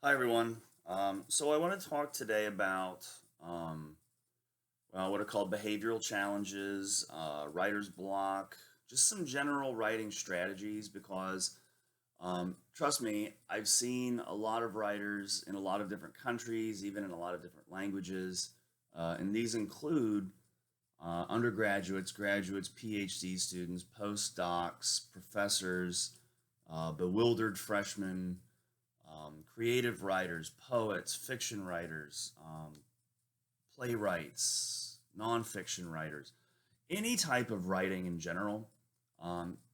Hi, everyone. So I want to talk today about what are called behavioral challenges, writer's block, just some general writing strategies because trust me, I've seen a lot of writers in a lot of different countries, even in a lot of different languages. And these include undergraduates, graduates, PhD students, postdocs, professors, bewildered freshmen, creative writers, poets, fiction writers, playwrights, nonfiction writers, any type of writing in general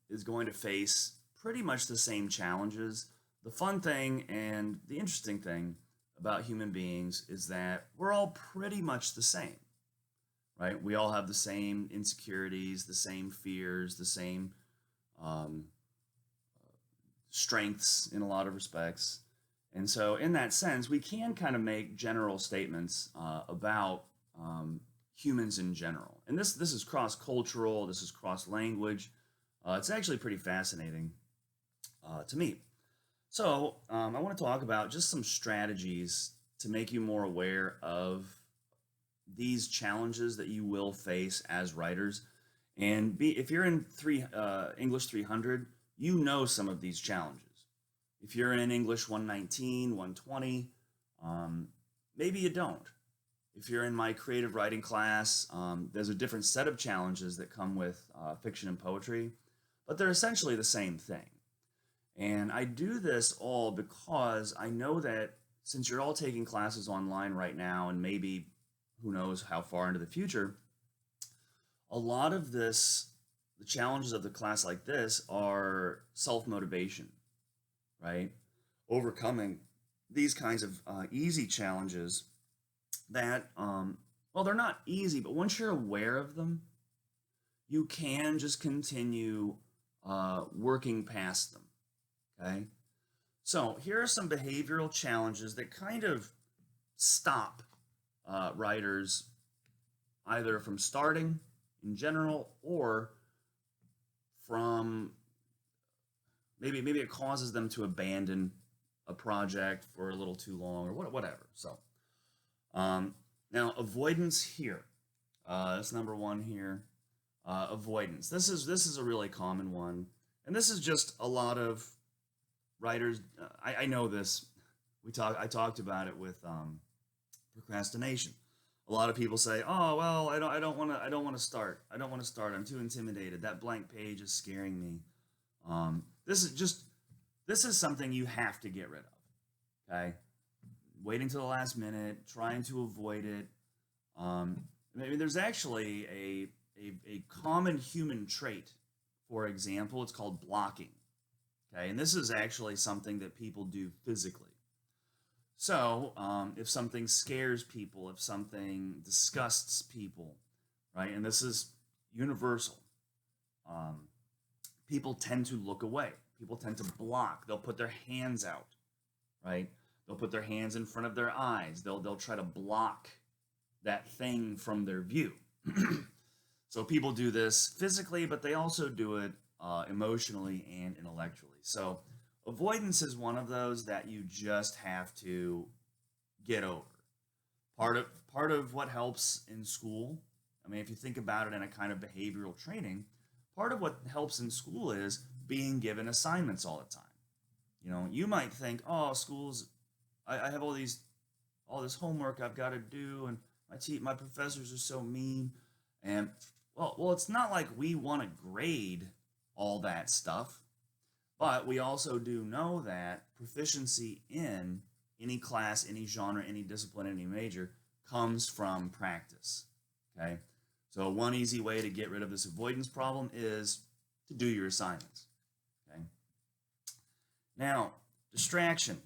is going to face pretty much the same challenges. The fun thing and the interesting thing about human beings is that we're all pretty much the same, right? We all have the same insecurities, the same fears, the same um, strengths in a lot of respects. And so, in that sense, we can kind of make general statements about humans in general. And this is cross cultural. This is cross language. It's actually pretty fascinating to me. So, I want to talk about just some strategies to make you more aware of these challenges that you will face as writers. And if you're in English 300, you know some of these challenges. If you're in English 119, 120, maybe you don't. If you're in my creative writing class, there's a different set of challenges that come with fiction and poetry, but they're essentially the same thing. And I do this all because I know that since you're all taking classes online right now, and maybe who knows how far into the future, a lot of the challenges of the class like this are self motivation, right? Overcoming these kinds of easy challenges that, they're not easy, but once you're aware of them, you can just continue working past them. Okay. So here are some behavioral challenges that kind of stop writers either from starting in general or from maybe it causes them to abandon a project for a little too long or whatever. So um, now avoidance here. That's number one here. Avoidance. This is a really common one, and this is just a lot of writers. I know this. I talked about it with procrastination. A lot of people say, "Oh well, I don't want to start. I don't want to start. I'm too intimidated. That blank page is scaring me." This is just this is something you have to get rid of. Okay, waiting till the last minute, trying to avoid it. Maybe there's actually a common human trait. For example, it's called blocking. Okay, and this is actually something that people do physically. So, if something scares people, if something disgusts people, right, and this is universal, um, people tend to look away. People tend to block. They'll put their hands out, right? They'll put their hands in front of their eyes. They'll try to block that thing from their view. So people do this physically, but they also do it emotionally and intellectually. So avoidance is one of those that you just have to get over. Part of what helps in school, I mean, if you think about it in a kind of behavioral training, part of what helps in school is being given assignments all the time. You know, you might think, oh, schools, I have all this homework I've got to do, and my professors are so mean, and it's not like we want to grade all that stuff, but we also do know that proficiency in any class, any genre, any discipline, any major comes from practice. Okay. So, one easy way to get rid of this avoidance problem is to do your assignments. Okay. Now, distraction.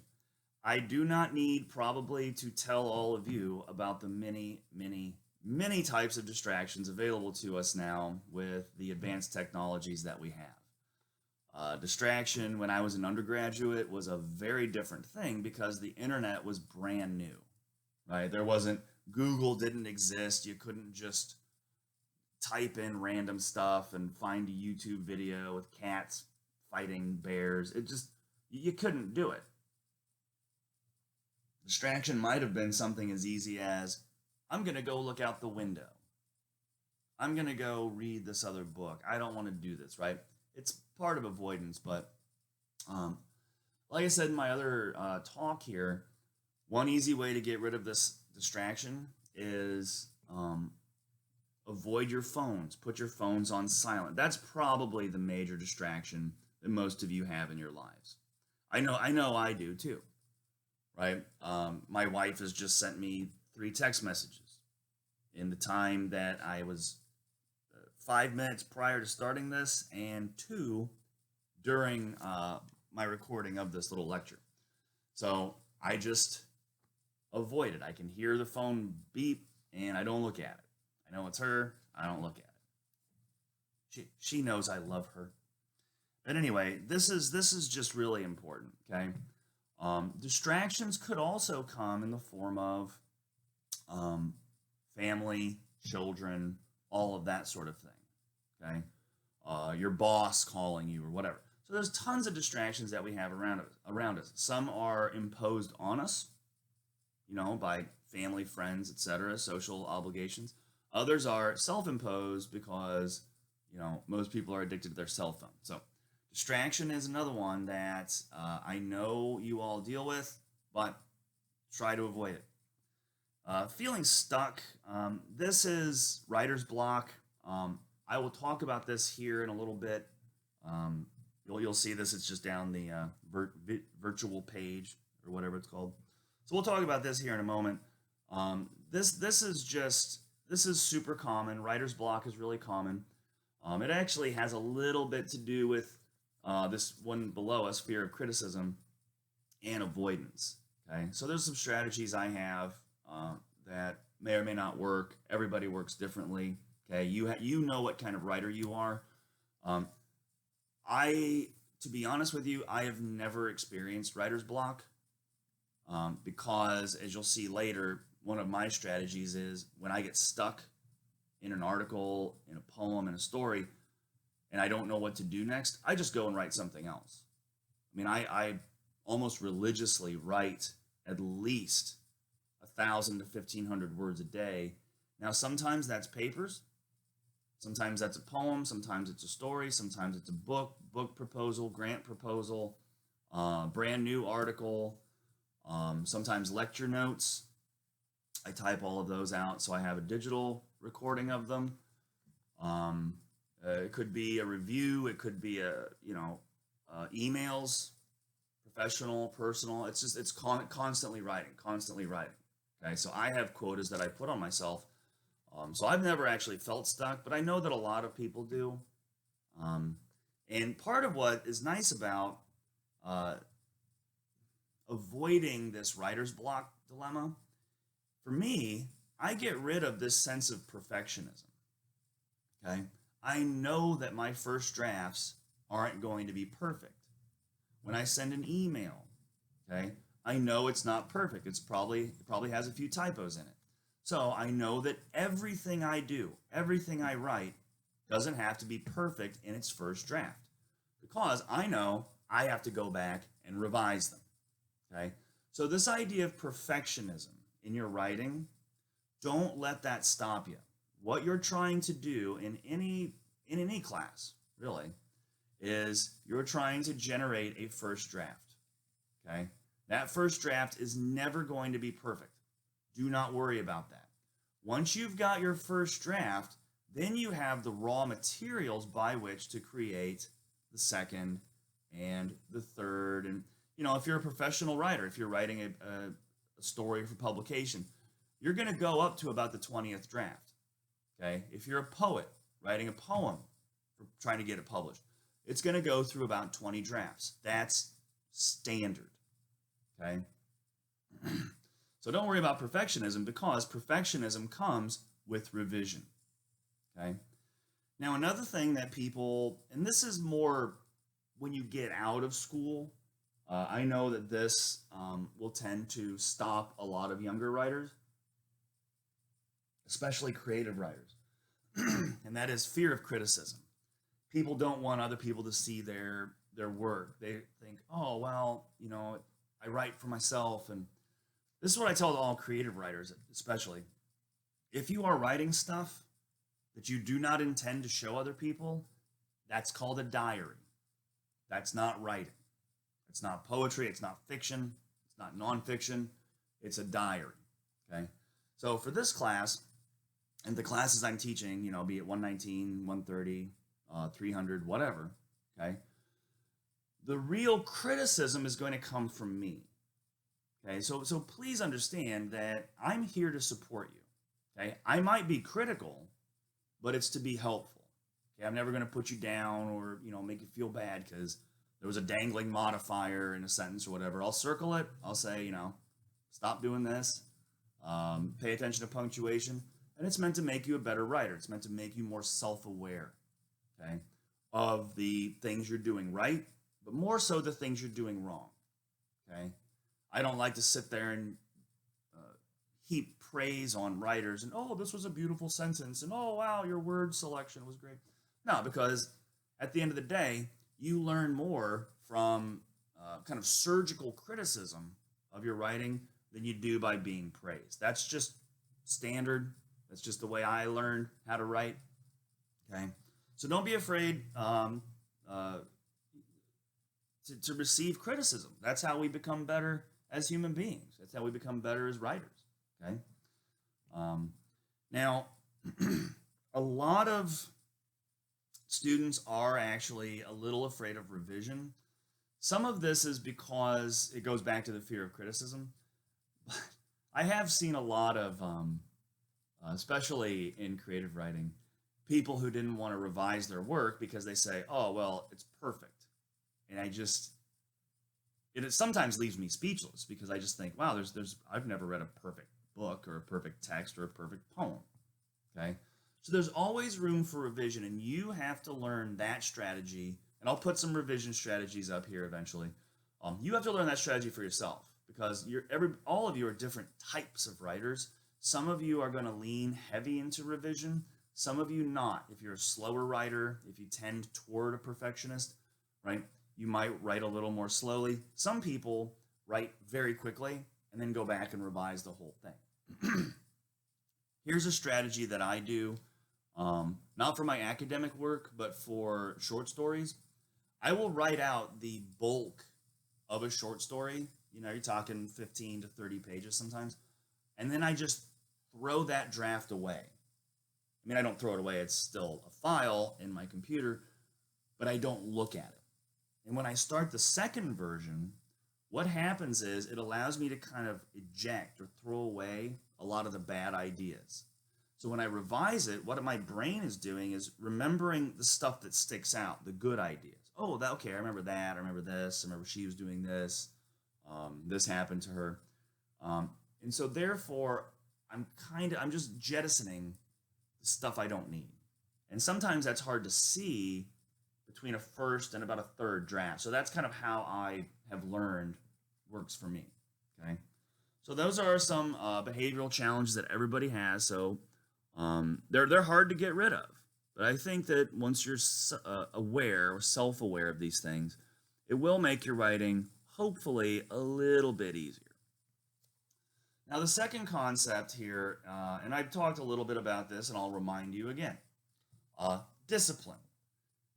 I do not need probably to tell all of you about the many, many, many types of distractions available to us now with the advanced technologies that we have. Distraction when I was an undergraduate was a very different thing because the internet was brand new, right? There wasn't, Google didn't exist. You couldn't just type in random stuff and find a YouTube video with cats fighting bears. You couldn't do it. Distraction might have been something as easy as, I'm going to go look out the window. I'm going to go read this other book. I don't want to do this, right? It's part of avoidance, but um, like I said in my other talk here, one easy way to get rid of this distraction is avoid your phones. Put your phones on silent. That's probably the major distraction that most of you have in your lives. I know I do too, right? My wife has just sent me 3 text messages in the time that I was 5 minutes prior to starting this, and 2 during my recording of this little lecture. So I just avoid it. I can hear the phone beep and I don't look at it. I know it's her. I don't look at it. She knows I love her. But anyway, this is just really important. Okay, distractions could also come in the form of family, children, all of that sort of thing. Okay, your boss calling you or whatever. So there's tons of distractions that we have around us. Some are imposed on us, by family, friends, etc., social obligations. Others are self-imposed because, most people are addicted to their cell phone. So distraction is another one that I know you all deal with, but try to avoid it. Feeling stuck. This is writer's block. I will talk about this here in a little bit. You'll see this. It's just down the virtual page or whatever it's called. So we'll talk about this here in a moment. This is super common. Writer's block is really common. It actually has a little bit to do with this one below us, fear of criticism and avoidance. Okay, so there's some strategies I have that may or may not work. Everybody works differently. Okay, you know what kind of writer you are. To be honest with you, I have never experienced writer's block because, as you'll see later, one of my strategies is when I get stuck in an article, in a poem, in a story, and I don't know what to do next, I just go and write something else. I mean, I almost religiously write at least 1,000 to 1,500 words a day. Now, sometimes that's papers. Sometimes that's a poem, sometimes it's a story, sometimes it's a book proposal, grant proposal, brand new article, sometimes lecture notes. I type all of those out so I have a digital recording of them. It could be a review, it could be emails, professional, personal. It's constantly writing. Okay, so I have quotas that I put on myself. So I've never actually felt stuck, but I know that a lot of people do. And part of what is nice about avoiding this writer's block dilemma, for me, I get rid of this sense of perfectionism. Okay, I know that my first drafts aren't going to be perfect. When I send an email, okay, I know it's not perfect. It probably has a few typos in it. So I know that everything I do, everything I write, doesn't have to be perfect in its first draft, because I know I have to go back and revise them. Okay, so this idea of perfectionism in your writing, don't let that stop you. What you're trying to do in any class, really, is you're trying to generate a first draft. Okay, that first draft is never going to be perfect. Do not worry about that. Once you've got your first draft, then you have the raw materials by which to create the second and the third. And, if you're a professional writer, if you're writing a story for publication, you're going to go up to about the 20th draft. Okay? If you're a poet writing a poem for trying to get it published, it's going to go through about 20 drafts. That's standard. Okay? So don't worry about perfectionism, because perfectionism comes with revision. Okay? Now, another thing that people, and this is more when you get out of school, I know that this will tend to stop a lot of younger writers, especially creative writers, and that is fear of criticism. People don't want other people to see their work. They think, oh, well, I write for myself, and This is what I tell all creative writers, especially. If you are writing stuff that you do not intend to show other people, that's called a diary. That's not writing. It's not poetry. It's not fiction. It's not nonfiction. It's a diary. Okay. So for this class and the classes I'm teaching, be it 119, 130, 300, whatever. Okay. The real criticism is going to come from me. Okay. So please understand that I'm here to support you. Okay. I might be critical, but it's to be helpful. Okay. I'm never going to put you down or, make you feel bad because there was a dangling modifier in a sentence or whatever. I'll circle it. I'll say, stop doing this. Pay attention to punctuation. And it's meant to make you a better writer. It's meant to make you more self-aware, okay, of the things you're doing right, but more so the things you're doing wrong, okay? I don't like to sit there and heap praise on writers and, oh, this was a beautiful sentence, and, oh, wow, your word selection was great. No, because at the end of the day, you learn more from kind of surgical criticism of your writing than you do by being praised. That's just standard. That's just the way I learned how to write. Okay, so don't be afraid to receive criticism. That's how we become better as human beings. That's how we become better as writers. Okay. Now, a lot of students are actually a little afraid of revision. Some of this is because it goes back to the fear of criticism. But I have seen a lot of, especially in creative writing, people who didn't want to revise their work because they say, oh, well, it's perfect. And it sometimes leaves me speechless because I just think, wow, I've never read a perfect book or a perfect text or a perfect poem. Okay. So there's always room for revision, and you have to learn that strategy. And I'll put some revision strategies up here eventually. You have to learn that strategy for yourself because all of you are different types of writers. Some of you are going to lean heavy into revision. Some of you not. If you're a slower writer, if you tend toward a perfectionist, right, you might write a little more slowly. Some people write very quickly and then go back and revise the whole thing. Here's a strategy that I do, not for my academic work, but for short stories. I will write out the bulk of a short story. You're talking 15 to 30 pages sometimes. And then I just throw that draft away. I mean, I don't throw it away. It's still a file in my computer, but I don't look at it. And when I start the second version, what happens is it allows me to kind of eject or throw away a lot of the bad ideas. So when I revise it, what my brain is doing is remembering the stuff that sticks out, the good ideas. Oh, okay, I remember that. I remember this. I remember she was doing this. This happened to her. And so therefore, I'm just jettisoning the stuff I don't need. And sometimes that's hard to see between a first and about a third draft. So that's kind of how I have learned works for me. Okay. So those are some behavioral challenges that everybody has. So they're hard to get rid of. But I think that once you're aware or self-aware of these things, it will make your writing hopefully a little bit easier. Now, the second concept here, and I've talked a little bit about this, and I'll remind you again, discipline.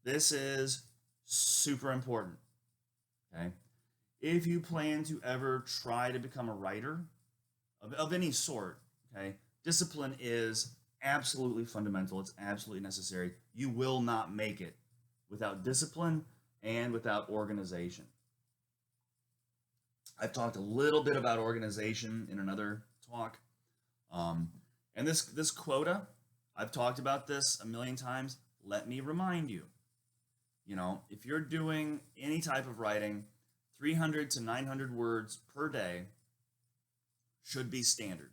This is super important, okay? If you plan to ever try to become a writer of any sort, okay, discipline is absolutely fundamental. It's absolutely necessary. You will not make it without discipline and without organization. I've talked a little bit about organization in another talk. And this quota, I've talked about this a million times. Let me remind you, if you're doing any type of writing, 300 to 900 words per day should be standard.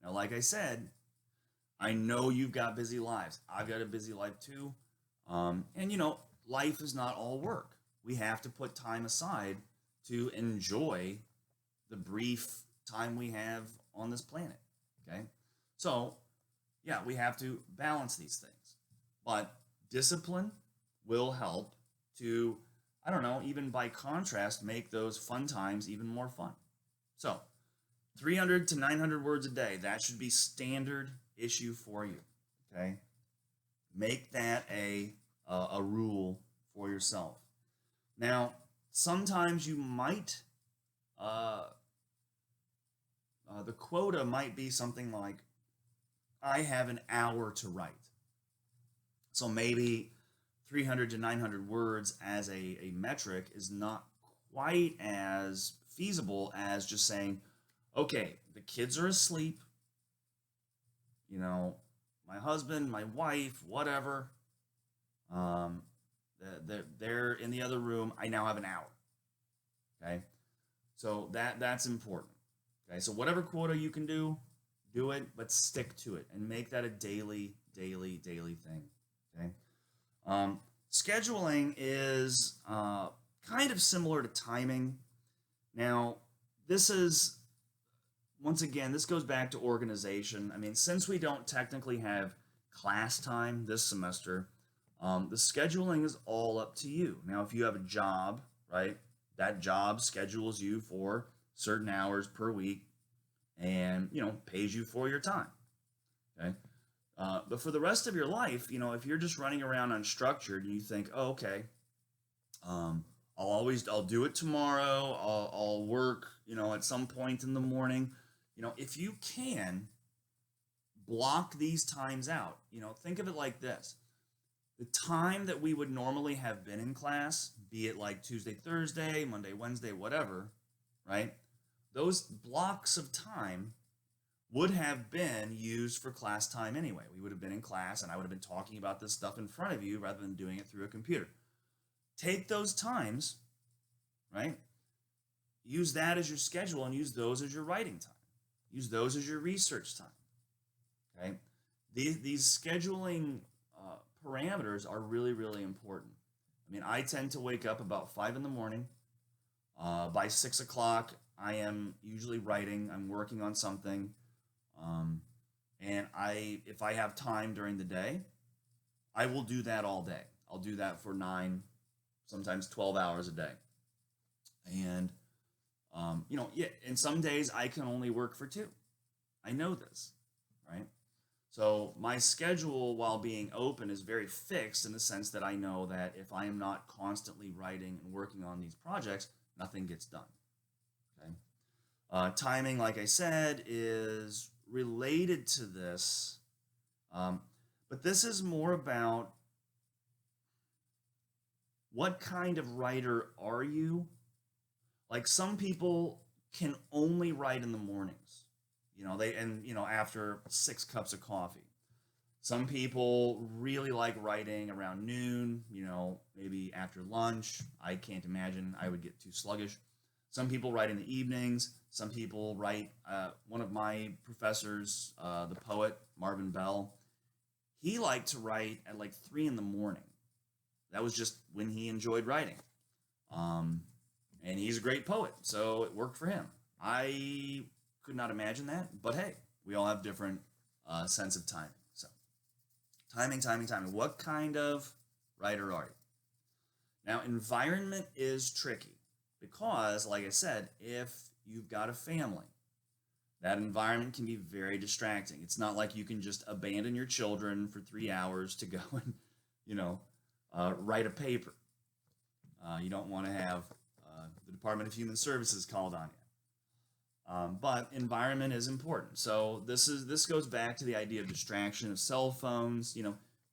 Now, like I said, I know you've got busy lives. I've got a busy life too. And life is not all work. We have to put time aside to enjoy the brief time we have on this planet, okay? So, yeah, we have to balance these things. But discipline will help to, even by contrast, make those fun times even more fun. So, 300 to 900 words a day. That should be standard issue for you. Okay, make that a rule for yourself. Now, sometimes you might uh, the quota might be something like, I have an hour to write. So maybe 300 to 900 words as a metric is not quite as feasible as just saying, okay, the kids are asleep, you know, my husband, my wife, whatever, um, they're in the other room. I now have an hour. Okay, so that's important. Okay, so whatever quota you can do it, but stick to it and make that a daily thing. Okay, scheduling is kind of similar to timing. Now, this is once again, this goes back to organization. I mean, since we don't technically have class time this semester, the scheduling is all up to you. Now, if you have a job, right, that job schedules you for certain hours per week and, pays you for your time. Okay. But for the rest of your life, if you're just running around unstructured and you think, oh, okay, I'll do it tomorrow. I'll work, at some point in the morning. If you can block these times out, think of it like this. The time that we would normally have been in class, be it like Tuesday, Thursday, Monday, Wednesday, whatever, right? Those blocks of time would have been used for class time anyway. We would have been in class and I would have been talking about this stuff in front of you rather than doing it through a computer. Take those times, right? Use that as your schedule and use those as your writing time. Use those as your research time, okay? These scheduling parameters are really, really important. I mean, I tend to wake up about 5 in the morning. By 6 o'clock, I am usually writing. I'm working on something. And if I have time during the day, I will do that all day. I'll do that for 9, sometimes 12 hours a day. And, and some days I can only work for 2. I know this, right? So my schedule while being open is very fixed in the sense that I know that if I am not constantly writing and working on these projects, nothing gets done. Okay. Timing, like I said, is related to this, but this is more about what kind of writer are you? Like some people can only write in the mornings. After 6 cups of coffee. Some people really like writing around noon, maybe after lunch. I can't imagine I would get too sluggish. Some people write in the evenings. Some people write, one of my professors, the poet, Marvin Bell, he liked to write at like 3 in the morning. That was just when he enjoyed writing. And he's a great poet, so it worked for him. I could not imagine that, but hey, we all have different sense of timing. So, timing. What kind of writer are you? Now, environment is tricky because, like I said, if you've got a family, that environment can be very distracting. It's not like you can just abandon your children for 3 hours to go and, write a paper. You don't want to have the Department of Human Services called on you. But environment is important. So this goes back to the idea of distraction of cell phones.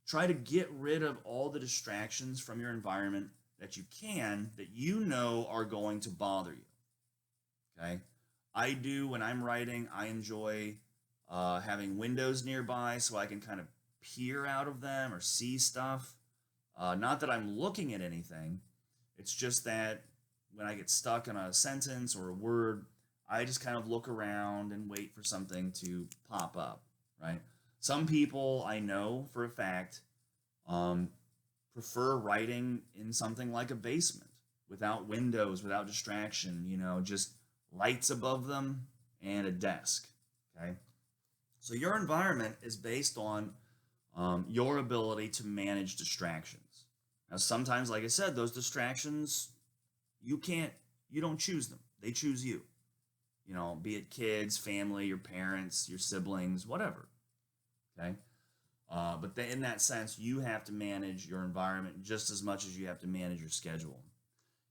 Try to get rid of all the distractions from your environment that you can, that are going to bother you. Okay, I do when I'm writing. I enjoy having windows nearby so I can kind of peer out of them or see stuff. Not that I'm looking at anything. It's just that when I get stuck in a sentence or a word, I just kind of look around and wait for something to pop up, right? Some people I know for a fact prefer writing in something like a basement without windows, without distraction, just lights above them and a desk, okay? So your environment is based on your ability to manage distractions. Now, sometimes, like I said, those distractions, you don't choose them. They choose you. be it kids, family, your parents, your siblings, whatever. Okay. But in that sense, you have to manage your environment just as much as you have to manage your schedule.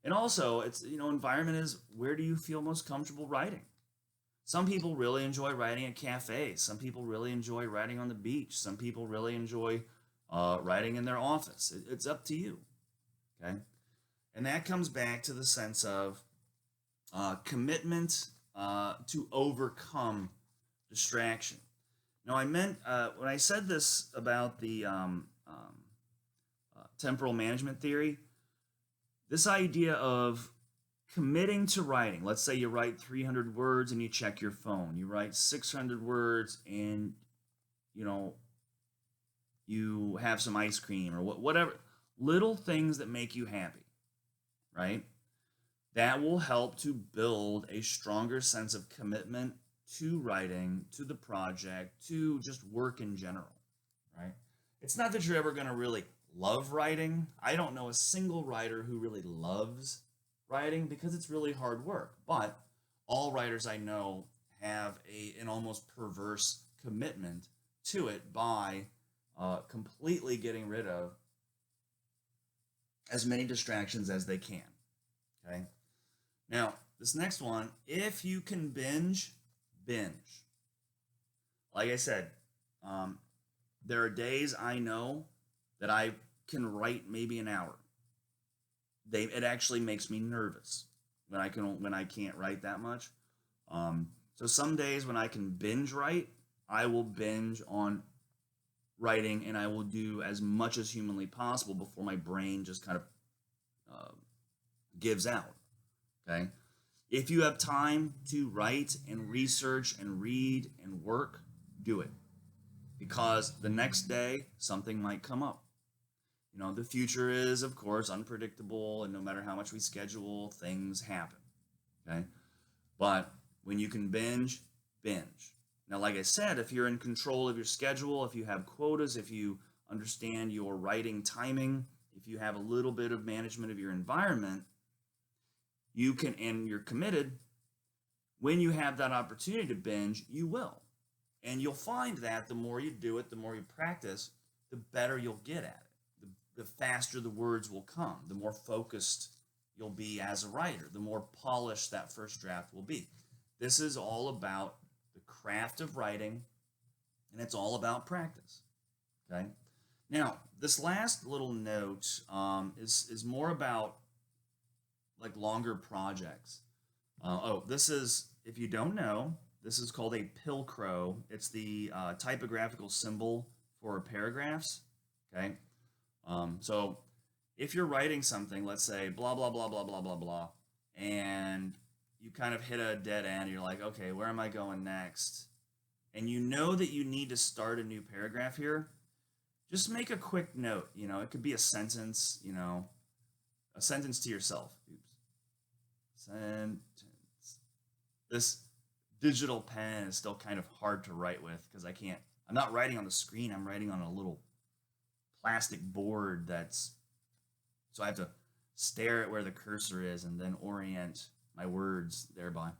And also, it's, environment is, where do you feel most comfortable writing? Some people really enjoy writing at cafes. Some people really enjoy writing on the beach. Some people really enjoy writing in their office. It's up to you. Okay. And that comes back to the sense of commitment to overcome distraction. Now, I meant when I said this about the temporal management theory, this idea of committing to writing. Let's say you write 300 words and you check your phone. You write 600 words and you have some ice cream or whatever. Little things that make you happy, right? That will help to build a stronger sense of commitment to writing, to the project, to just work in general, right? It's not that you're ever going to really love writing. I don't know a single writer who really loves writing because it's really hard work. But all writers I know have an almost perverse commitment to it by completely getting rid of as many distractions as they can. Okay. Now, this next one, if you can binge. Like I said, there are days I know that I can write maybe an hour. It actually makes me nervous when I can't write that much. So some days when I can binge write, I will binge on writing and I will do as much as humanly possible before my brain just kind of gives out. Okay. If you have time to write and research and read and work, do it. Because the next day, something might come up. The future is, of course, unpredictable, and no matter how much we schedule, things happen. Okay? But when you can binge. Now, like I said, if you're in control of your schedule, if you have quotas, if you understand your writing timing, if you have a little bit of management of your environment, you can, and you're committed, when you have that opportunity to binge, you will. And you'll find that the more you do it, the more you practice, the better you'll get at it. The faster the words will come, the more focused you'll be as a writer, the more polished that first draft will be. This is all about the craft of writing, and it's all about practice. Okay? Now, this last little note is more about like longer projects. This is, if you don't know, this is called a pilcrow. It's the typographical symbol for paragraphs. Okay. So if you're writing something, let's say blah, blah, blah, blah, blah, blah, blah, and you kind of hit a dead end, you're like, okay, where am I going next? And you know that you need to start a new paragraph here, just make a quick note. It could be a sentence, a sentence to yourself. Sentence. This digital pen is still kind of hard to write with because I'm not writing on the screen, I'm writing on a little plastic board so I have to stare at where the cursor is and then orient my words thereby.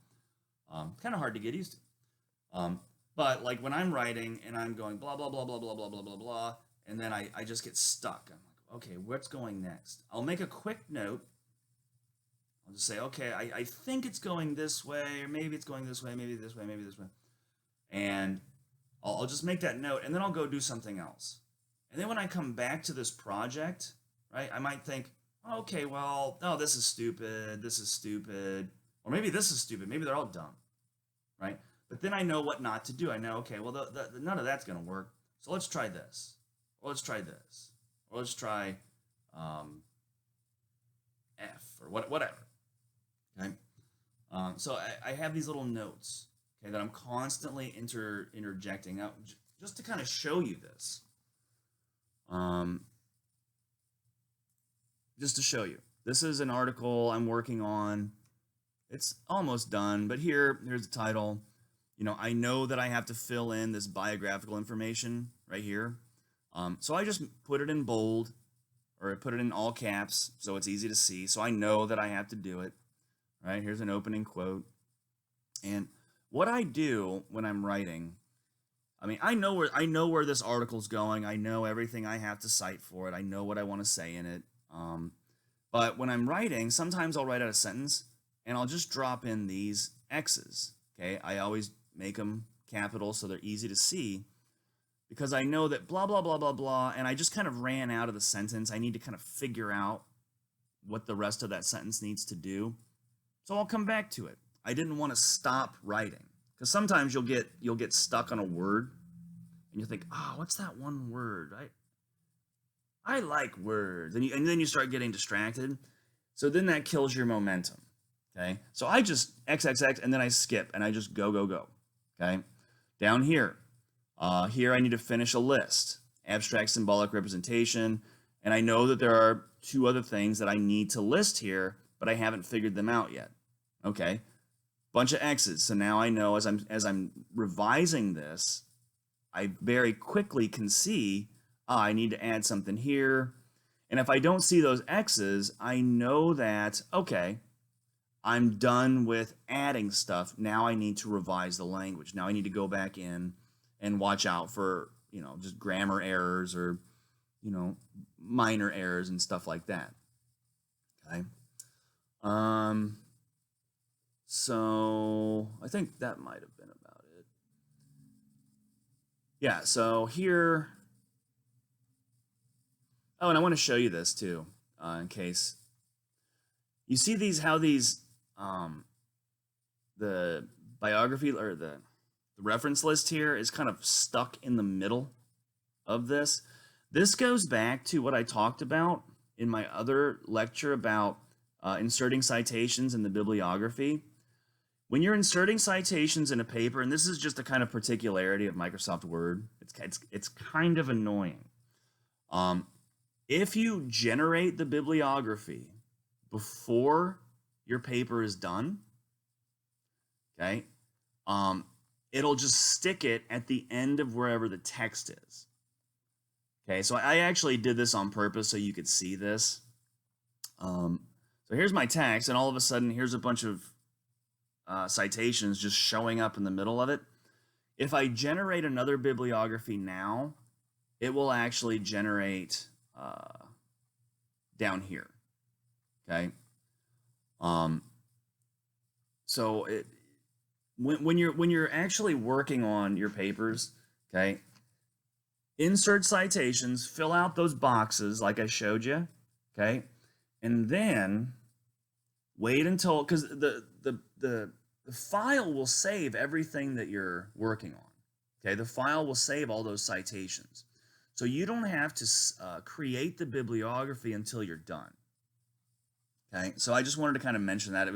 Kind of hard to get used to. But like when I'm writing and I'm going blah, blah, blah, blah, blah, blah, blah, blah, blah, and then I just get stuck. I'm like, okay, what's going next? I'll make a quick note. I'll just say, okay, I think it's going this way, or maybe it's going this way, maybe this way, maybe this way. And I'll just make that note, and then I'll go do something else. And then when I come back to this project, right, I might think, okay, well, no, this is stupid, or maybe this is stupid, maybe they're all dumb, right? But then I know what not to do. I know, okay, well, none of that's going to work, so let's try this, or let's try this, or let's try F, or whatever, okay? So I have these little notes, okay, that I'm constantly interjecting out just to kind of show you this. Just to show you, this is an article I'm working on. It's almost done, but here's the title. I know that I have to fill in this biographical information right here. So I just put it in bold, or I put it in all caps so it's easy to see. So I know that I have to do it. Right, here's an opening quote. And what I do when I'm writing, I mean, I know where this article's going. I know everything I have to cite for it. I know what I want to say in it. But when I'm writing, sometimes I'll write out a sentence and I'll just drop in these X's. Okay, I always make them capital so they're easy to see because I know that blah blah blah blah blah, and I just kind of ran out of the sentence. I need to kind of figure out what the rest of that sentence needs to do. So I'll come back to it. I didn't want to stop writing because sometimes you'll get stuck on a word and you think, oh, what's that one word? I like words, and then you start getting distracted. So then that kills your momentum. Okay, so I just XXX and then I skip and I just go go go. Okay, down here, here I need to finish a list, abstract symbolic representation, and I know that there are two other things that I need to list here, but I haven't figured them out yet. Okay, bunch of X's. So now I know as I'm revising this, I very quickly can see I need to add something here. And if I don't see those X's, I know that, okay, I'm done with adding stuff. Now I need to revise the language. Now I need to go back in and watch out for, just grammar errors or, minor errors and stuff like that. Okay. So I think that might have been about it. Yeah, so here. Oh, and I want to show you this too, in case you see how these the biography or the reference list here is kind of stuck in the middle of this. This goes back to what I talked about in my other lecture about inserting citations in the bibliography. When you're inserting citations in a paper, and this is just a kind of particularity of Microsoft Word, it's kind of annoying. If you generate the bibliography before your paper is done, okay, it'll just stick it at the end of wherever the text is. Okay, so I actually did this on purpose so you could see this. So here's my text, and all of a sudden, here's a bunch of citations just showing up in the middle of it. If I generate another bibliography now, it will actually generate down here. Okay. So when you're actually working on your papers, okay, insert citations, fill out those boxes like I showed you, okay, and then wait until, because the file will save everything that you're working on. Okay, the file will save all those citations. So you don't have to create the bibliography until you're done. Okay, so I just wanted to kind of mention that.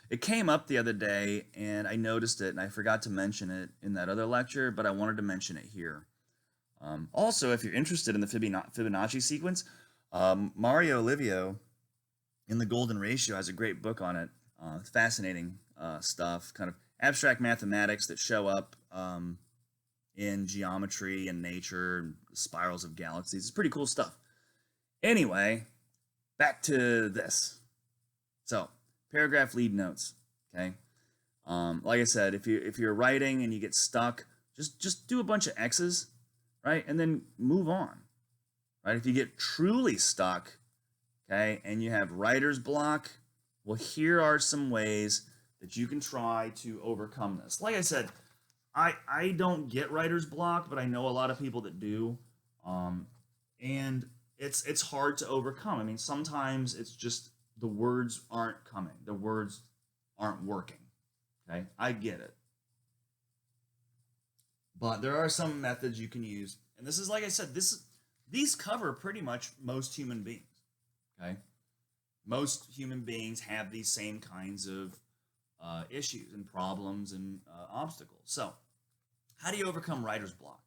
It came up the other day, and I noticed it, and I forgot to mention it in that other lecture, but I wanted to mention it here. Also, if you're interested in the Fibonacci sequence, Mario Livio in The Golden Ratio has a great book on it. It's fascinating stuff, kind of abstract mathematics that show up in geometry and nature and spirals of galaxies. It's pretty cool stuff. Anyway, back to this. So, paragraph lead notes. Okay, like I said, if you're writing and you get stuck, just do a bunch of X's, right, and then move on. Right. If you get truly stuck, okay, and you have writer's block, well, here are some ways that you can try to overcome this. Like I said, I don't get writer's block, but I know a lot of people that do, and it's hard to overcome. I mean, sometimes it's just the words aren't coming, the words aren't working. Okay, I get it, but there are some methods you can use, and this is, like I said, these cover pretty much most human beings. Okay, most human beings have these same kinds of issues and problems and obstacles. So, how do you overcome writer's block?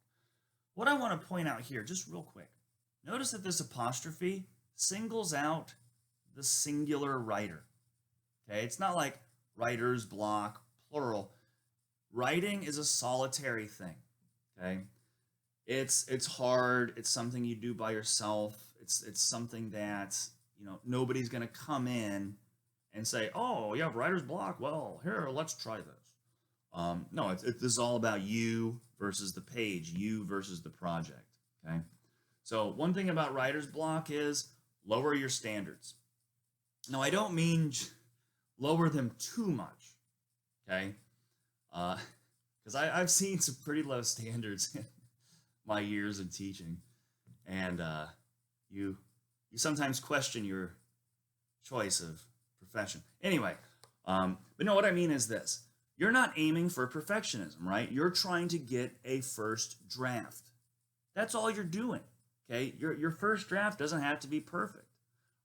What I want to point out here, just real quick, notice that this apostrophe singles out the singular writer. Okay, it's not like writer's block, plural. Writing is a solitary thing. Okay, it's hard. It's something you do by yourself. It's something that nobody's going to come in and say, oh, you have writer's block. Well, here, let's try this. No, this is all about you versus the page, you versus the project. Okay. So one thing about writer's block is lower your standards. Now, I don't mean lower them too much. Okay. Because I've seen some pretty low standards in my years of teaching, and you you sometimes question your choice of profession. Anyway, but no, what I mean is this: you're not aiming for perfectionism, right? You're trying to get a first draft. That's all you're doing. Okay, your first draft doesn't have to be perfect.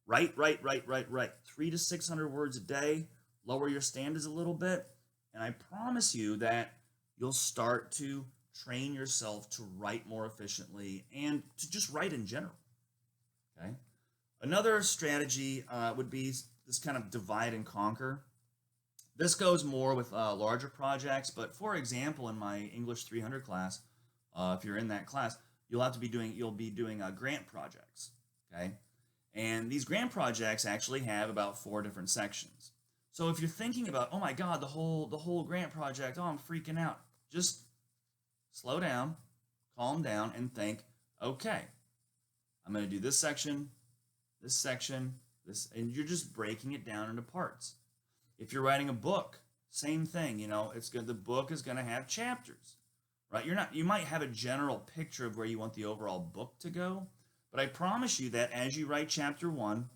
Write, 300 to 600 words a day. Lower your standards a little bit, and I promise you that you'll start to train yourself to write more efficiently and to just write in general. Okay. Another strategy would be this kind of divide and conquer. This goes more with larger projects, but for example, in my English 300 class, if you're in that class, you'll be doing grant projects. Okay. And these grant projects actually have about 4 different sections. So if you're thinking about, oh my God, the whole grant project, oh, I'm freaking out, just slow down, calm down, and think, okay, I'm going to do this section, this, and you're just breaking it down into parts. If you're writing a book, same thing. The book is going to have chapters, right? You might have a general picture of where you want the overall book to go, but I promise you that as you write chapter 1,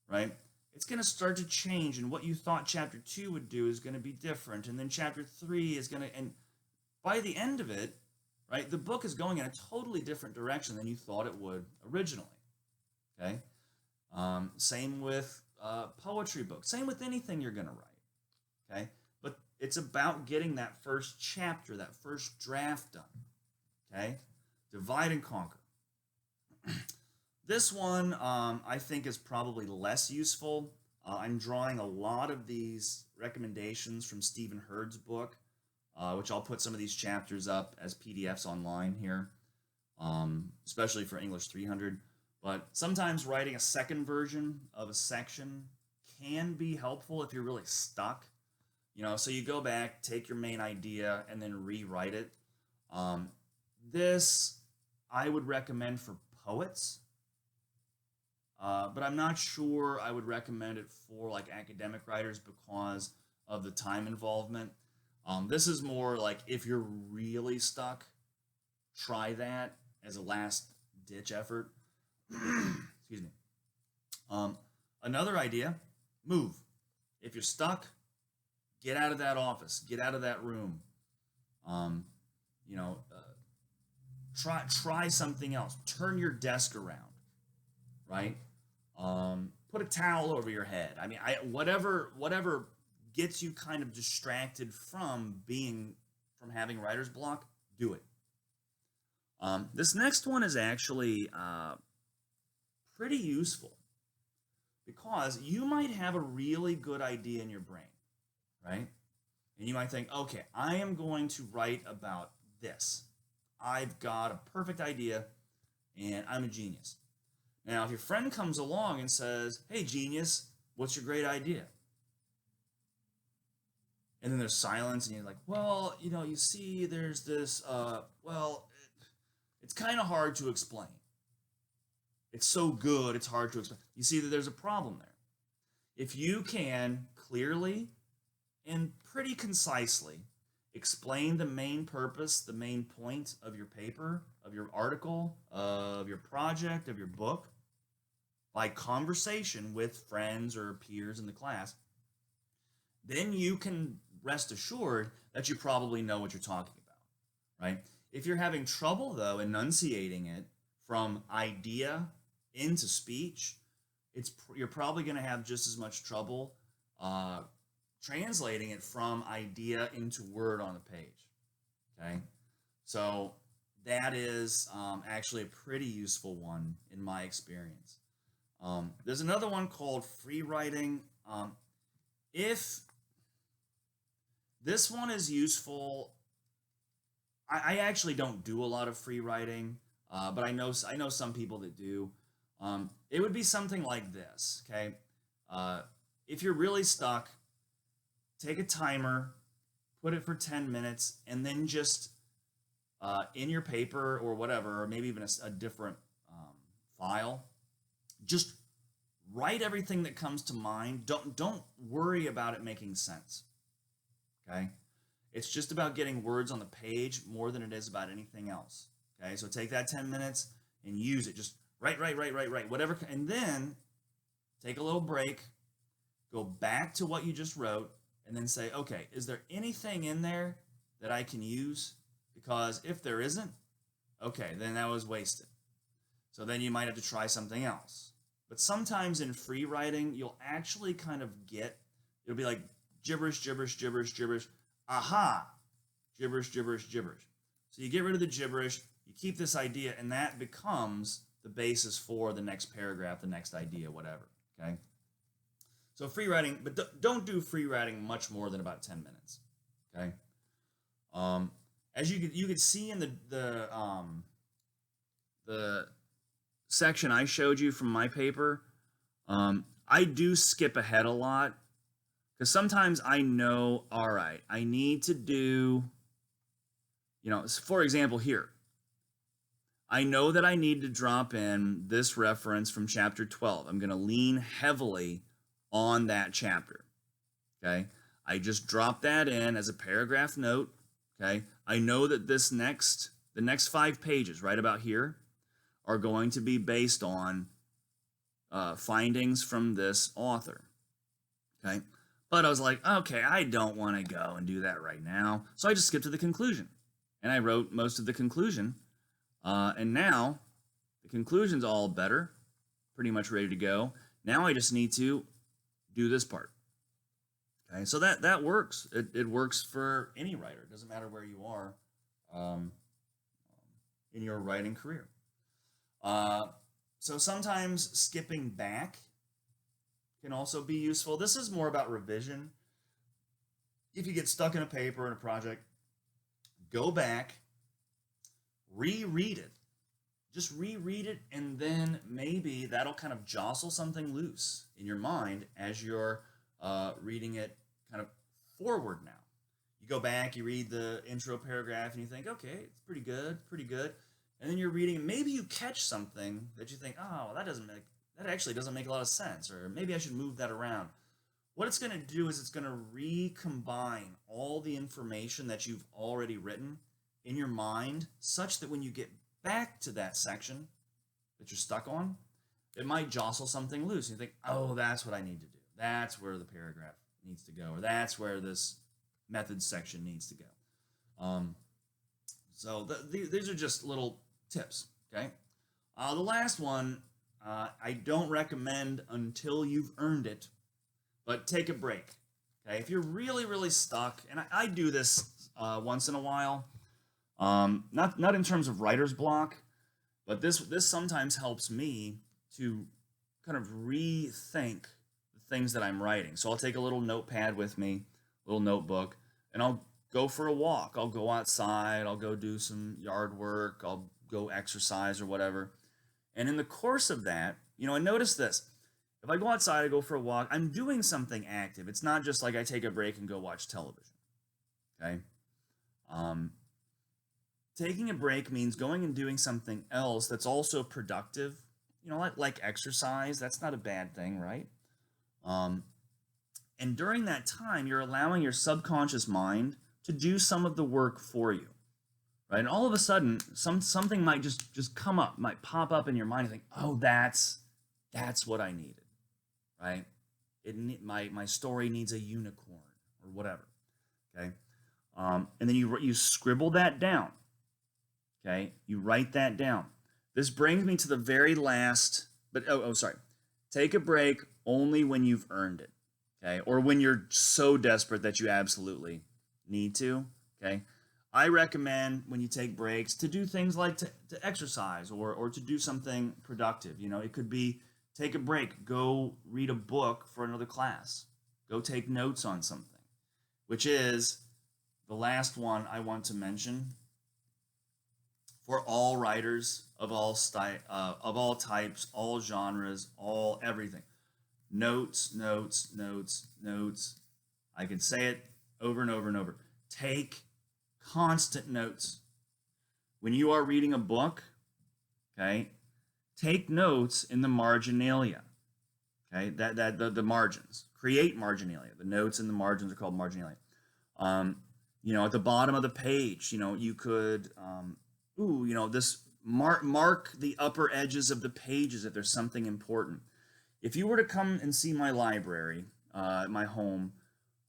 right, it's going to start to change, and what you thought chapter 2 would do is going to be different, and then chapter 3 is going to, and by the end of it, right, the book is going in a totally different direction than you thought it would originally. Okay. Same with poetry books. Same with anything you're going to write. Okay. But it's about getting that first chapter, that first draft done. Okay. Divide and conquer. This one I think is probably less useful. I'm drawing a lot of these recommendations from Stephen Hurd's book, which I'll put some of these chapters up as PDFs online here, especially for English 300. But sometimes writing a second version of a section can be helpful if you're really stuck. So you go back, take your main idea, and then rewrite it. This I would recommend for poets, but I'm not sure I would recommend it for like academic writers because of the time involvement. This is more like if you're really stuck, try that as a last ditch effort. Excuse me. Another idea, move. If you're stuck, get out of that office, get out of that room. Try something else. Turn your desk around, right? Put a towel over your head. I mean, whatever gets you kind of distracted from having writer's block, do it. This next one is actually pretty useful because you might have a really good idea in your brain, right? And you might think, okay, I am going to write about this. I've got a perfect idea and I'm a genius. Now, if your friend comes along and says, hey, genius, what's your great idea? And then there's silence and you're like, well, you see, there's this, it's kind of hard to explain. It's so good, it's hard to explain. You see that there's a problem there. If you can clearly and pretty concisely explain the main purpose, the main point of your paper, of your article, of your project, of your book, by conversation with friends or peers in the class, then you can rest assured that you probably know what you're talking about, right? If you're having trouble, though, enunciating it from idea into speech, you're probably going to have just as much trouble translating it from idea into word on a page, okay? So that is actually a pretty useful one in my experience. There's another one called free writing. If this one is useful, I actually don't do a lot of free writing, but I know some people that do. It would be something like this, okay? If you're really stuck, take a timer, put it for 10 minutes, and then just in your paper or whatever, or maybe even a different file, just write everything that comes to mind. Don't worry about it making sense. Okay? It's just about getting words on the page more than it is about anything else. Okay? So take that 10 minutes and use it. Just write, whatever, and then take a little break, go back to what you just wrote, and then say, okay, is there anything in there that I can use? Because if there isn't, okay, then that was wasted. So then you might have to try something else. But sometimes in free writing, you'll actually kind of it'll be like gibberish, aha, gibberish. So you get rid of the gibberish, you keep this idea, and that becomes the basis for the next paragraph, the next idea, whatever, okay? So free writing, but don't do free writing much more than about 10 minutes, okay? As you could see in the section I showed you from my paper, I do skip ahead a lot because sometimes I know, all right, I need to do, for example here, I know that I need to drop in this reference from chapter 12. I'm going to lean heavily on that chapter, okay? I just drop that in as a paragraph note, okay? I know that the next 5 pages right about here are going to be based on findings from this author, okay? But I was like, okay, I don't want to go and do that right now. So I just skipped to the conclusion. And I wrote most of the conclusion. And now the conclusion's all better, pretty much ready to go. Now I just need to do this part. Okay, so that works. It works for any writer. It doesn't matter where you are in your writing career. So sometimes skipping back can also be useful. This is more about revision. If you get stuck in a paper in a project, go back, reread it. Just reread it, and then maybe that'll kind of jostle something loose in your mind as you're reading it kind of forward now. You go back, you read the intro paragraph, and you think, okay, it's pretty good. And then you're reading, and maybe you catch something that you think, oh, that actually doesn't make a lot of sense, or maybe I should move that around. What it's going to do is it's going to recombine all the information that you've already written in your mind, such that when you get back to that section that you're stuck on, it might jostle something loose. And you think, oh, that's what I need to do. That's where the paragraph needs to go, or that's where this method section needs to go. So these are just little tips, okay? The last one, I don't recommend until you've earned it, but take a break, okay? If you're really, really stuck, and I do this once in a while, not in terms of writer's block, but this sometimes helps me to kind of rethink the things that I'm writing. So I'll take a little notepad with me, little notebook, and I'll go for a walk. I'll go outside, I'll go do some yard work, I'll go exercise or whatever. And in the course of that, I notice this. If I go outside, I go for a walk, I'm doing something active. It's not just like I take a break and go watch television, okay? Taking a break means going and doing something else that's also productive, like exercise. That's not a bad thing, right? And during that time, you're allowing your subconscious mind to do some of the work for you, right? And all of a sudden, something might just come up, might pop up in your mind. You think, oh, that's what I needed, right? My story needs a unicorn or whatever, okay? And then you scribble that down, okay? You write that down. This brings me to the very last, but sorry. Take a break only when you've earned it, okay? Or when you're so desperate that you absolutely need to, okay? I recommend when you take breaks to do things like to exercise or to do something productive. It could be take a break, go read a book for another class, go take notes on something, which is the last one I want to mention for all writers of all types, all genres, all everything. Notes. I can say it over and over and over. take constant notes. When you are reading a book, okay, take notes in the marginalia. Okay, the margins. Create marginalia. The notes in the margins are called marginalia. At the bottom of the page, you could, this mark the upper edges of the pages if there's something important. If you were to come and see my library, my home,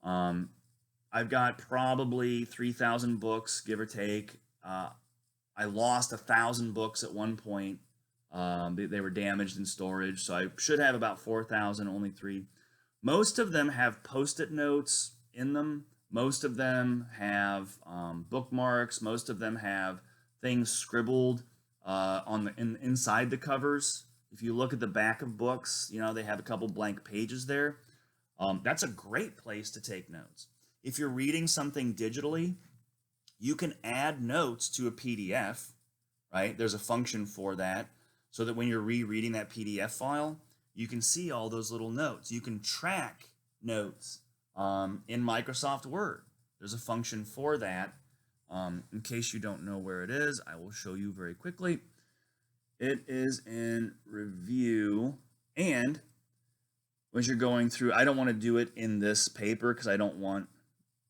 I've got probably 3,000 books, give or take. I lost 1,000 books at one point. They were damaged in storage, so I should have about 4,000, only 3. Most of them have Post-it notes in them. Most of them have bookmarks. Most of them have things scribbled inside the covers. If you look at the back of books, they have a couple blank pages there. That's a great place to take notes. If you're reading something digitally, you can add notes to a PDF, right? There's a function for that, so that when you're rereading that PDF file, you can see all those little notes. You can track notes in Microsoft Word. There's a function for that. In case you don't know where it is, I will show you very quickly. It is in Review, and as you're going through, I don't want to do it in this paper because I don't want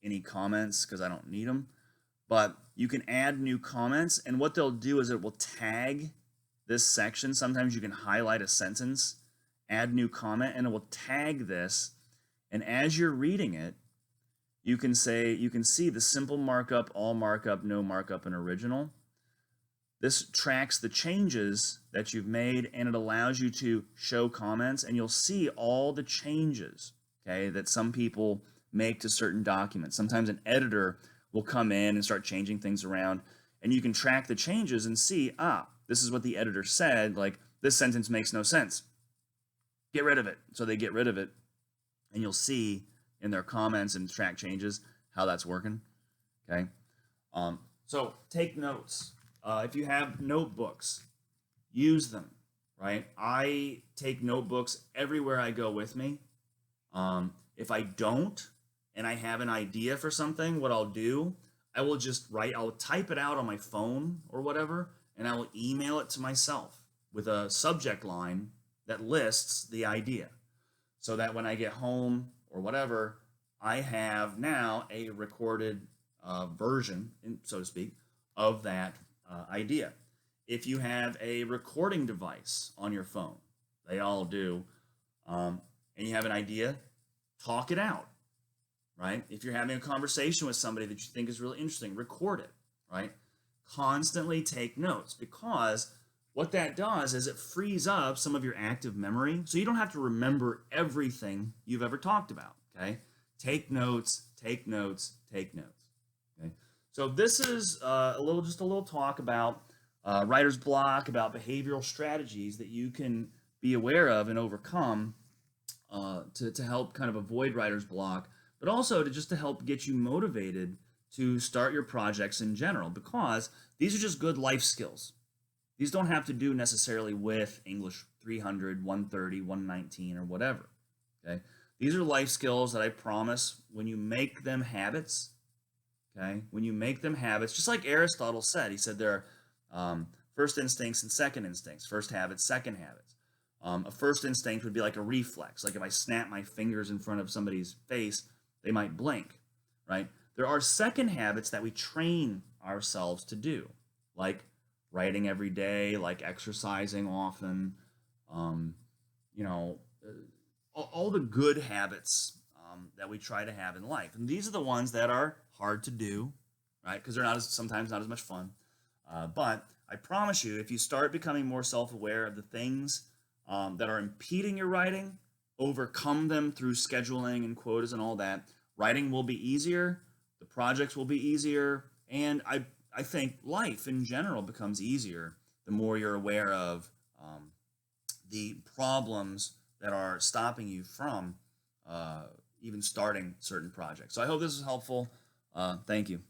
any comments because I don't need them, but you can add new comments, and what they'll do is it will tag this section. Sometimes you can highlight a sentence, add new comment, and it will tag this, and as you're reading it, you can see the simple markup, all markup, no markup, and original. This tracks the changes that you've made, and it allows you to show comments, and you'll see all the changes, okay, that some people make to certain documents. Sometimes an editor will come in and start changing things around, and you can track the changes and see, this is what the editor said, like, this sentence makes no sense. Get rid of it. So they get rid of it, and you'll see in their comments and track changes how that's working, okay? So take notes. If you have notebooks, use them, right? I take notebooks everywhere I go with me. If I don't, and I have an idea for something, what I'll do, I'll type it out on my phone or whatever, and I will email it to myself with a subject line that lists the idea, so that when I get home or whatever, I have now a recorded version, so to speak, of that idea. If you have a recording device on your phone, they all do, and you have an idea, talk it out, right? If you're having a conversation with somebody that you think is really interesting, record it, right? Constantly take notes, because what that does is it frees up some of your active memory, so you don't have to remember everything you've ever talked about, okay? Take notes, take notes, take notes, okay? So this is just a little talk about writer's block, about behavioral strategies that you can be aware of and overcome to help kind of avoid writer's block, but also to help get you motivated to start your projects in general, because these are just good life skills. These don't have to do necessarily with English 300, 130, 119, or whatever, okay? These are life skills that I promise when you make them habits, okay? When you make them habits, just like Aristotle said, he said there are first instincts and second instincts, first habits, second habits. A first instinct would be like a reflex. Like if I snap my fingers in front of somebody's face, they might blink, right? There are second habits that we train ourselves to do, like writing every day, like exercising often, all the good habits that we try to have in life. And these are the ones that are hard to do, right? Because they're sometimes not as much fun. But I promise you, if you start becoming more self-aware of the things that are impeding your writing, overcome them through scheduling and quotas and all that, writing will be easier, the projects will be easier, and I think life in general becomes easier the more you're aware of the problems that are stopping you from even starting certain projects. So I hope this is helpful. Thank you.